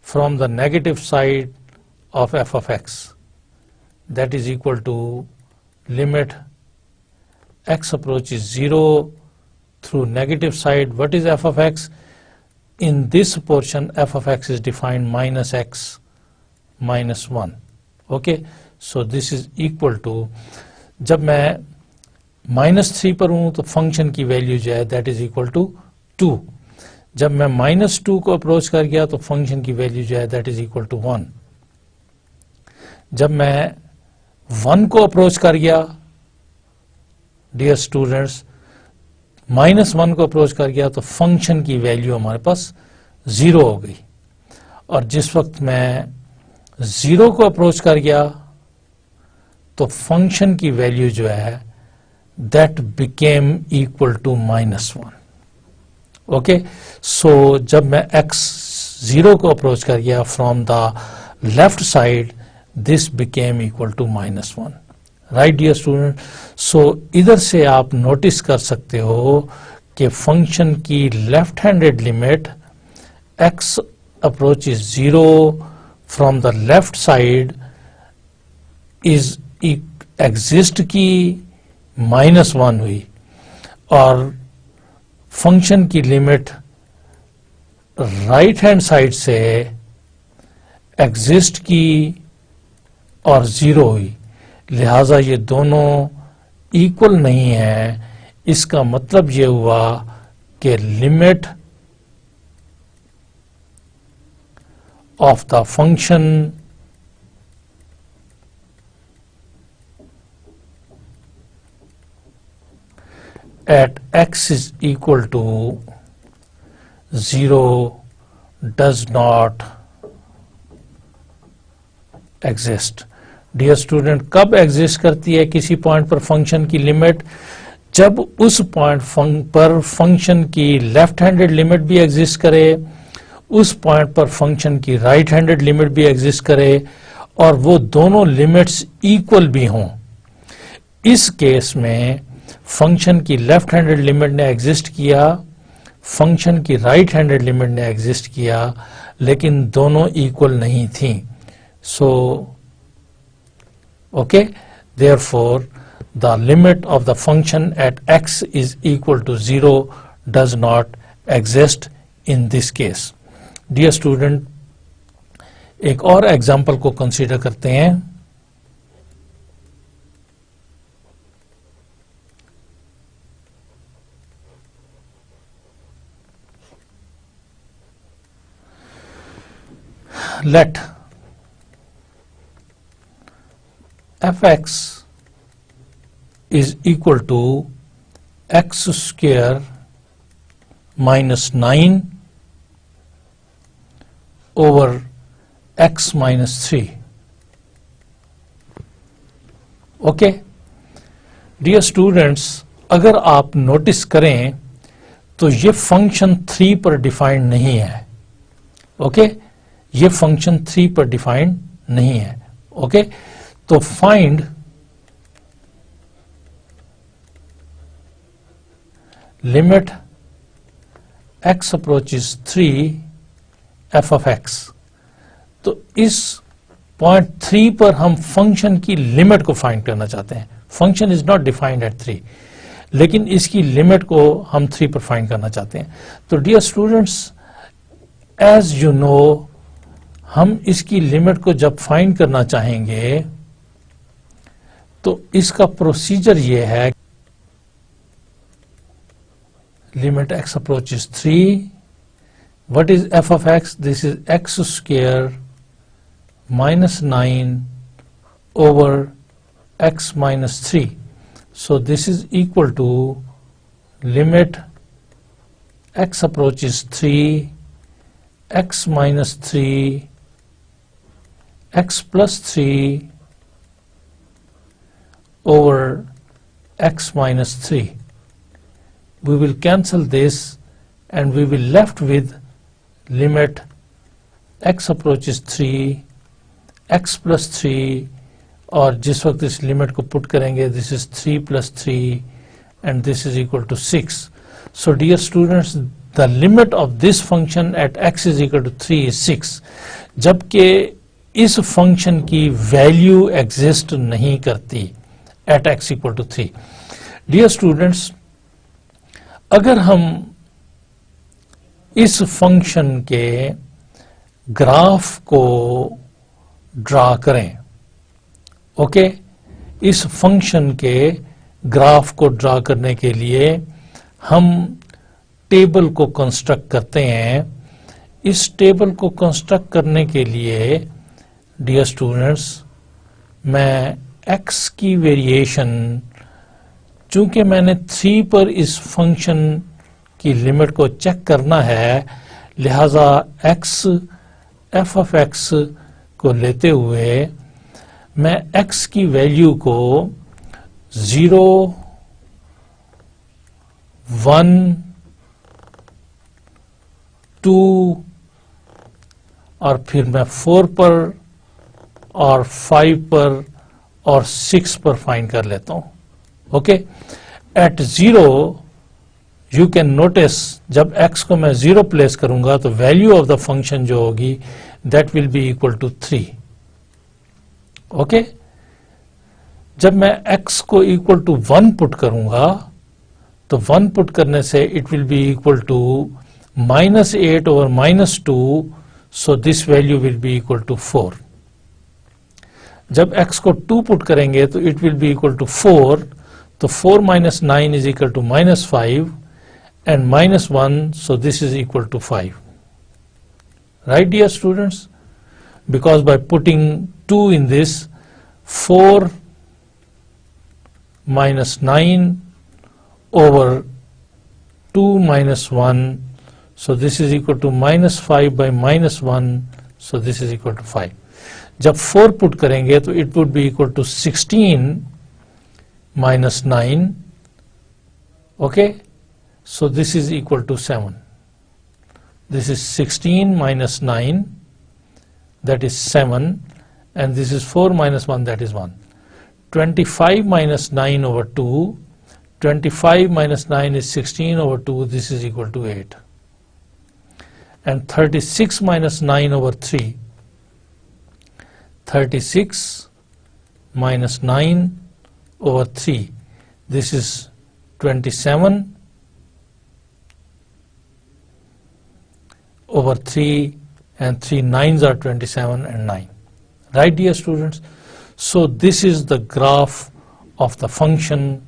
from the negative side of f of x, that is equal to limit x approaches 0 through negative side. What is f of x? In this portion f of x is defined -x -1, okay, so this is equal to, जब मैं -3 पर हूं तो function की value जो है that is equal to 2, जब मैं -2 को अप्रोच कर गया तो फंक्शन की वैल्यू जो है दैट इज इक्वल टू 1, जब मैं 1 को अप्रोच कर गया डियर स्टूडेंट्स, -1 को अप्रोच कर गया तो फंक्शन की वैल्यू हमारे पास 0 हो गई, और जिस वक्त मैं 0 को अप्रोच कर गया तो फंक्शन की वैल्यू जो है that became equal to -1. Okay, so जब मैं x 0 को अप्रोच कर गया from the left side, this became equal to -1. Right dear student. So इधर से आप नोटिस कर सकते हो कि फंक्शन की left handed limit x approaches 0 from the left side is exist की -1 हुई, और फंक्शन की लिमिट राइट हैंड साइड से एग्जिस्ट की और 0 हुई. लिहाजा ये दोनों इक्वल नहीं है. इसका मतलब ये हुआ कि limit of the function at x is equal to 0 does not exist. Dear student, कब एग्जिस्ट करती है किसी पॉइंट पर फंक्शन की लिमिट? जब उस पॉइंट पर फंक्शन की लेफ्ट हैंडेड लिमिट भी एग्जिस्ट करे, उस पॉइंट पर फंक्शन की राइट हैंडेड लिमिट भी एग्जिस्ट करे, और वो दोनों लिमिट्स इक्वल भी हों. इस केस में फंक्शन की लेफ्ट हैंडेड लिमिट ने एग्जिस्ट किया, फंक्शन की राइट हैंडेड लिमिट ने एग्जिस्ट किया, लेकिन दोनों इक्वल नहीं थी. So okay, therefore the limit of the function at x is equal to 0 does not exist in this case. Dear student, एक और एग्जाम्पल को कंसीडर करते हैं. Let fx is equal to x square minus 9 over x minus 3. Okay dear students, अगर आप notice करें तो ये फंक्शन 3 पर डिफाइंड नहीं है. ओके, ये फंक्शन 3 पर डिफाइंड नहीं है. ओके, तो find limit x approaches 3 f of x. तो इस पॉइंट 3 पर हम फंक्शन की लिमिट को फाइंड करना चाहते हैं. Function is not defined at 3, लेकिन इसकी लिमिट को हम 3 पर फाइंड करना चाहते हैं. तो dear students, as you know, हम इसकी लिमिट को जब फाइंड करना चाहेंगे तो इसका प्रोसीजर ये है, limit x approaches 3. What is f of x? This is x square minus 9 over x minus 3. So this is equal to limit x approaches 3, x minus 3, x plus 3 over x minus 3. We will cancel this and we will left with limit x approaches 3, x plus 3, और जिस वक्त इस limit को put करेंगे, this is 3 plus 3 and this is equal to 6. So dear students, the limit of this function at x is equal to 3 is 6, जबकि इस function की value exist नहीं करती at x equal to 3. Dear students, अगर हम इस function के graph को ड्रा करें, ओके, इस फंक्शन के ग्राफ को ड्रा करने के लिए हम टेबल को कंस्ट्रक्ट करते हैं. इस टेबल को कंस्ट्रक्ट करने के लिए डियर स्टूडेंट्स, मैं x की वेरिएशन, चूंकि मैंने 3 पर इस फंक्शन की लिमिट को चेक करना है, लिहाजा x एफ ऑफ एक्स को लेते हुए मैं x की वैल्यू को 0, 1, 2 और फिर मैं 4 पर और 5 पर और 6 पर फाइंड कर लेता हूं. Okay, at 0 you can notice जब x को मैं 0 प्लेस करूंगा तो वैल्यू ऑफ द फंक्शन जो होगी that will be equal to 3. Okay, जब मैं x को इक्वल टू 1 पुट करूंगा तो 1 पुट करने से it will be equal to -8 over -2, so this value will be equal to 4. जब x को 2 पुट करेंगे तो it will be equal to 4, तो 4 minus 9 is equal to -5 and -1, so this is equal to 5. Right, dear students? Because by putting 2 in this, 4 minus 9 over 2 minus 1, so this is equal to -5 by -1, so this is equal to 5. जब 4 put करेंगे तो it would be equal to 16 minus 9. Okay, so this is equal to 7. This is 16 minus 9, that is 7, and this is 4 minus 1, that is 1. 25 minus 9 over 2, 25 minus 9 is 16 over 2, this is equal to 8. And 36 minus 9 over 3, 36 minus 9 over 3, this is 27 over 3, and 3 9s are 27 and 9. Right, dear students? So this is the graph of the function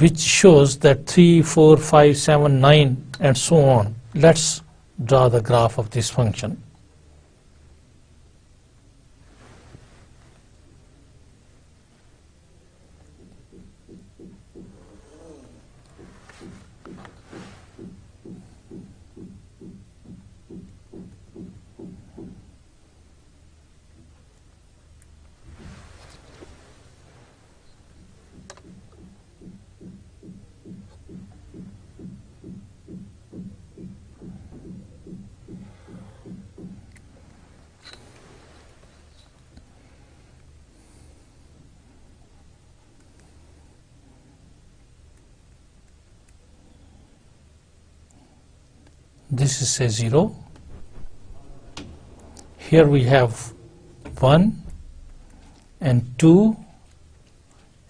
which shows that 3, 4, 5, 7, 9 and so on. Let's draw the graph of this function. This is say 0. Here we have 1 and 2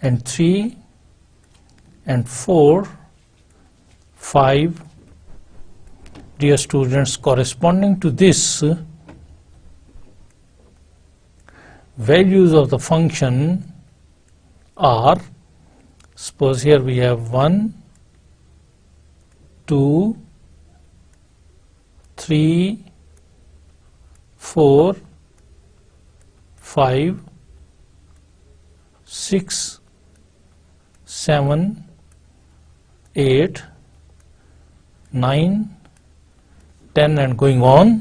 and 3 and 4, 5. Dear students, corresponding to this, values of the function are, suppose here we have 1, 2, 3, 4, 5, 6, 7, 8, 9, 10 and going on.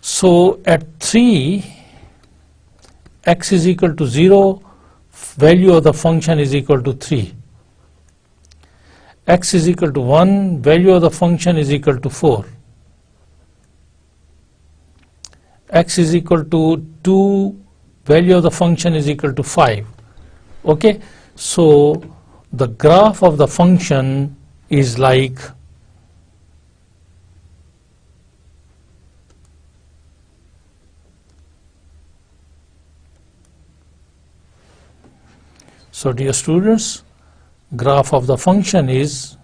So at 3, x is equal to 0, value of the function is equal to 3. X is equal to 1, value of the function is equal to 4. X is equal to 2, value of the function is equal to 5. Okay, so the graph of the function is like so. Dear students, graph of the function is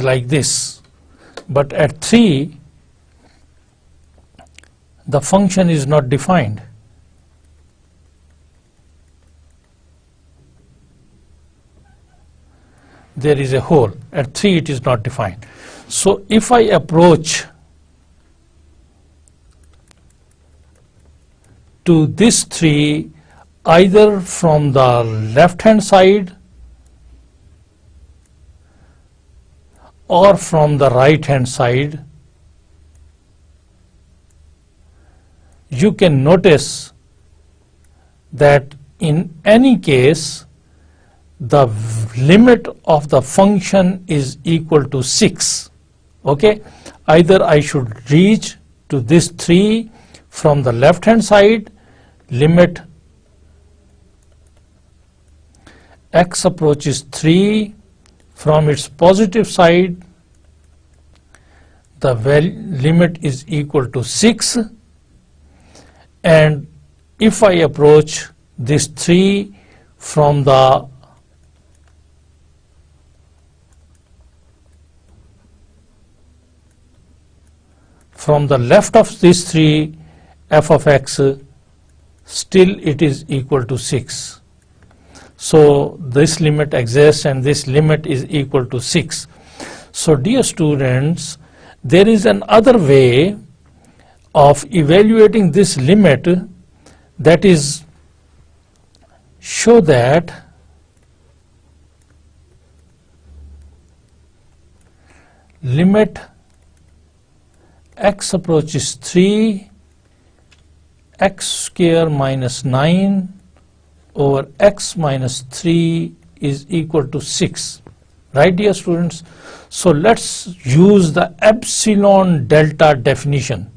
like this, but at 3 the function is not defined. There is a hole. At 3 it is not defined. So if I approach to this 3 either from the left hand side or from the right hand side, you can notice that in any case the limit of the function is equal to 6. Okay, either I should reach to this 3 from the left hand side, limit x approaches 3 from its positive side, the limit is equal to 6, and if I approach this 3 from the left of this 3, f of x, still it is equal to 6. So this limit exists and this limit is equal to 6. So dear students, there is another way of evaluating this limit, that is, show that limit x approaches 3, x square minus 9 over x minus 3 is equal to 6. Right, dear students? So let's use the epsilon delta definition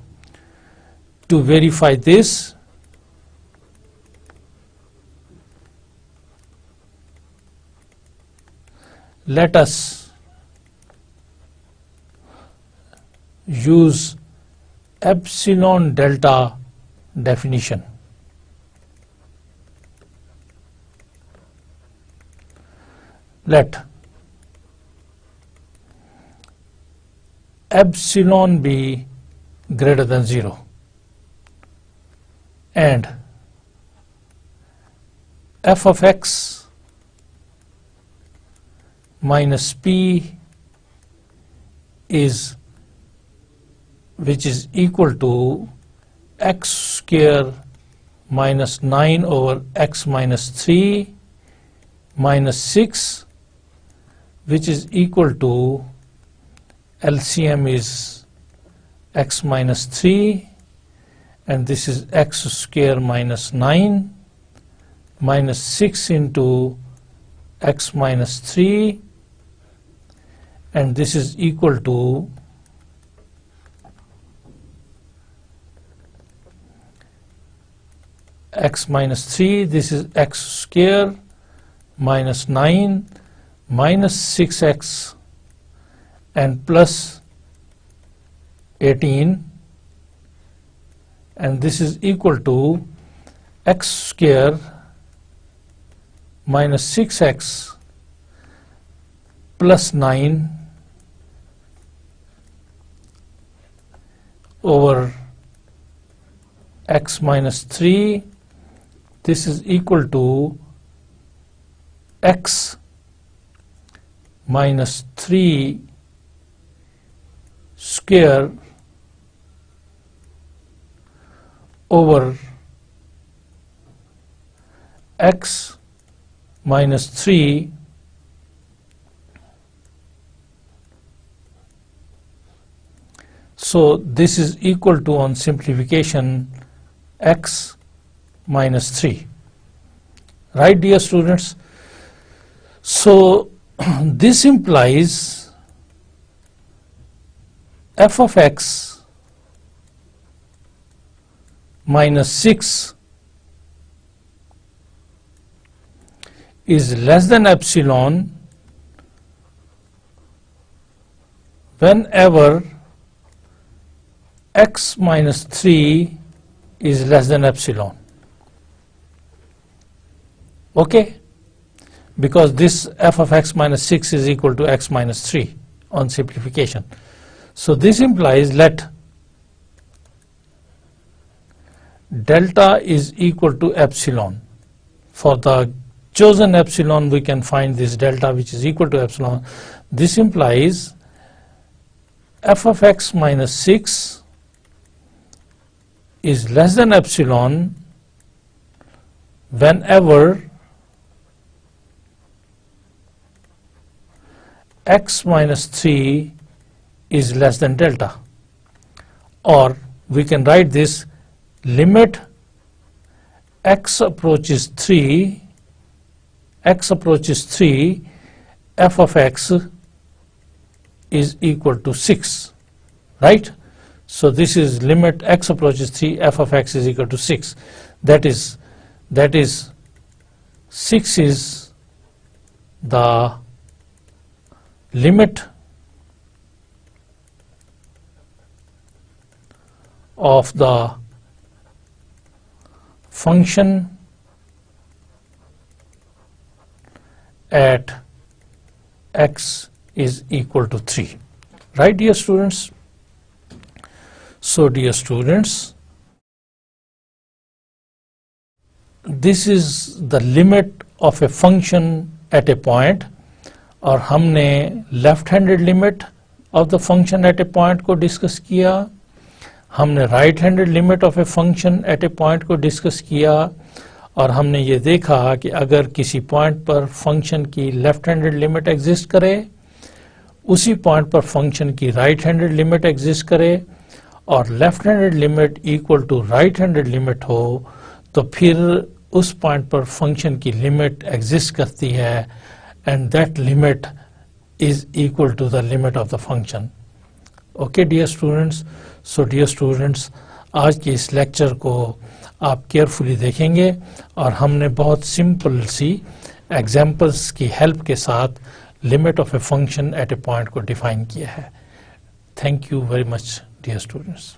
to verify this. Let us use epsilon delta definition. Let epsilon be greater than 0 and f of x minus p is, which is equal to x square minus 9 over x minus 3 minus 6, which is equal to LCM is x minus 3, and this is x square minus 9 minus 6 into x minus 3, and this is equal to x minus 3, this is x square minus 9 minus 6x and plus 18, and this is equal to x square minus 6x plus 9 over x minus 3. This is equal to x minus 3 square over x minus 3 so this is equal to, on simplification, x minus 3. Right, dear students? So this implies f of x minus 6 is less than epsilon whenever x minus 3 is less than epsilon. Okay? Because this f of x minus 6 is equal to x minus 3 on simplification. So this implies let delta is equal to epsilon. For the chosen epsilon, we can find this delta which is equal to epsilon. This implies f of x minus 6 is less than epsilon whenever x minus 3 is less than delta, or we can write this limit x approaches 3, f of x is equal to 6, right? So this is limit x approaches 3, f of x is equal to 6. That is 6 is the limit of the function at x is equal to 3, right, dear students? So dear students, this is the limit of a function at a point, और हमने left handed limit of the function at a point को discuss किया, हमने right handed limit of a function at a point को discuss किया, और हमने ये देखा कि अगर किसी पॉइंट पर फंक्शन की लेफ्ट हैंडेड लिमिट एग्जिस्ट करे, उसी पॉइंट पर फंक्शन की राइट हैंडेड लिमिट एग्जिस्ट करे, और left handed limit equal to right handed limit हो, तो फिर उस पॉइंट पर फंक्शन की लिमिट एग्जिस्ट करती है, and that limit is equal to the limit of the function. Okay dear students, so dear students, आज के इस लेक्चर को आप केयरफुली देखेंगे, और हमने बहुत सिंपल सी एग्जांपल्स की हेल्प के साथ limit of a function at a point को डिफाइन किया है. Thank you very much dear students.